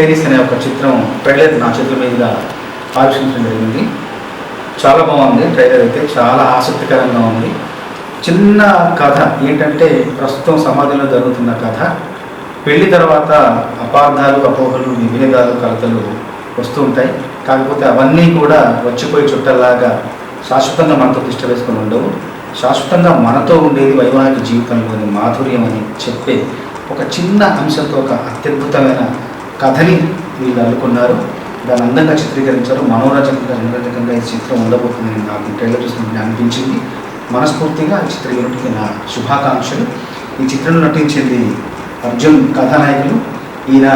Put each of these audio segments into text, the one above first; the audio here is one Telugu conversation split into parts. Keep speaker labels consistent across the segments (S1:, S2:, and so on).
S1: లేడీస్ అనే ఒక చిత్రం ట్రైలర్ నా చేతుల మీదుగా ఆవిష్కరించడం జరిగింది. చాలా బాగుంది. ట్రైలర్ అయితే చాలా ఆసక్తికరంగా ఉంది. చిన్న కథ ఏంటంటే ప్రస్తుతం సమాజంలో జరుగుతున్న కథ. పెళ్లి తర్వాత అపార్థాలు, అపోహలు, విభేదాలు, కలతలు వస్తూ ఉంటాయి. కాకపోతే అవన్నీ కూడా వచ్చిపోయి చుట్టల్లాగా శాశ్వతంగా మనతో తిష్ట వేసుకొని ఉండవు. శాశ్వతంగా మనతో ఉండేది వైవాహిక జీవితంలోని మాధుర్యం అని చెప్పే ఒక చిన్న అంశంతో ఒక అత్యద్భుతమైన కథని వీళ్ళు అల్లుకున్నారు. దాన్ని అందంగా చిత్రీకరించారు. రంజకంగా ఈ చిత్రం ఉండబోతుందని నాకు ట్రైలర్ చూసినప్పుడు అనిపించింది. మనస్ఫూర్తిగా ఈ చిత్ర యూనిట్కి నా శుభాకాంక్షలు. ఈ చిత్రంలో నటించింది అర్జున్ కథానాయకులు. ఈయన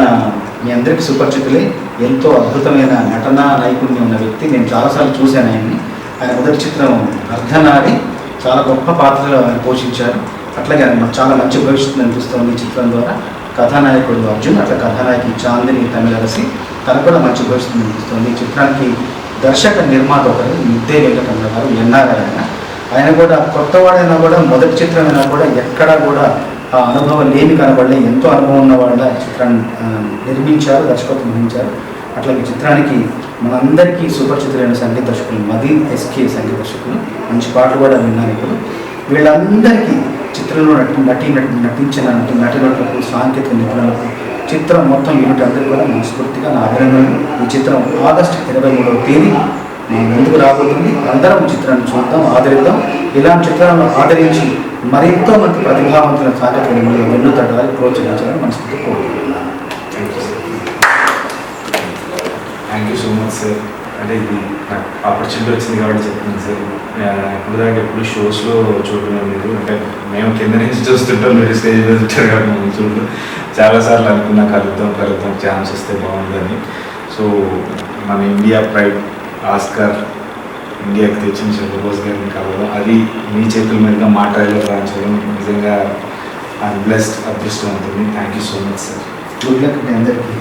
S1: మీ అందరికీ సుపరిచితులే. ఎంతో అద్భుతమైన నటనా నైపుణ్యం ఉన్న వ్యక్తి. నేను చాలాసార్లు చూశాను ఆయన్ని. ఆయన మొదటి చిత్రం అర్ధనారి చాలా గొప్ప పాత్రలో ఆయన పోషించారు. అట్లాగే ఆయన చాలా మంచి భవిష్యత్తు అనిపిస్తుంది ఈ చిత్రం ద్వారా. కథానాయకుడు అర్జున్, అట్లా కథానాయకి చాందిని తమిళరసి, తనకు కూడా మంచి భవిష్యత్తు అనిపిస్తుంది. ఈ చిత్రానికి దర్శక నిర్మాత ఒకరు మిద్దే వెంకటరమణ గారు, ఎన్ఆర్ఐ. ఆయన కూడా కొత్తవాడైనా కూడా మొదటి చిత్రమైనా కూడా ఎక్కడా కూడా ఆ అనుభవం లేని కనబడలే. ఎంతో అనుభవం ఉన్న వాళ్ళ చిత్రాన్ని నిర్మించారు, దర్శకత్వం వహించారు. అట్లాగే చిత్రానికి మనందరికీ సుపరిచితులైన సంగీత దర్శకులు మదీన్ ఎస్కే సంగీత దర్శకులు. మంచి పాటలు కూడా విన్నాను ఇప్పుడు. వీళ్ళందరికీ చిత్రంలో నటించిన నటులకు, సాంకేతిక నిపుణులకు, చిత్రం మొత్తం యూనిట్ అందరికీ కూడా మనస్ఫూర్తిగా నా అభినందనలు. ఈ చిత్రం ఆగస్టు 23వ తేదీ మనం ముందుకు రాబోతుంది. అందరం చిత్రాన్ని చూద్దాం, ఆదరిద్దాం. ఇలాంటి చిత్రాలను ఆదరించి మరెంతో మంది ప్రతిభావంతుల సాంకేతిక నిపుణులు వెన్ను తట్టాలని ప్రోత్సహించాలని మనస్ఫూర్తి కోరుకుంటున్నాను.
S2: Thank you so much sir. అంటే ఇది నాకు ఆపర్చునిటీ వచ్చింది కాబట్టి చెప్తున్నాను సార్. ఇప్పుడు దాకా ఎప్పుడు షోస్లో చూడడం లేదు. అంటే మేము కింద నుంచి చూస్తుంటాం, మీరు స్టేజ్ మీద వచ్చారు కాబట్టి మేము చూడటం చాలాసార్లు అనుకున్నా కలుద్దాం ఛాన్స్ వస్తే బాగుందని. సో మన ఇండియా ప్రైడ్ ఆస్కార్ ఇండియాకి తెచ్చిన చంద్రబోస్ గారిని కలవడం, అది మీ చేతుల మీదుగా మా ట్రైలర్ రాయించడం నిజంగా బ్లెస్డ్, అదృష్టవంతుంది. Thank you so much sir.
S1: Good luck మీ అందరికీ.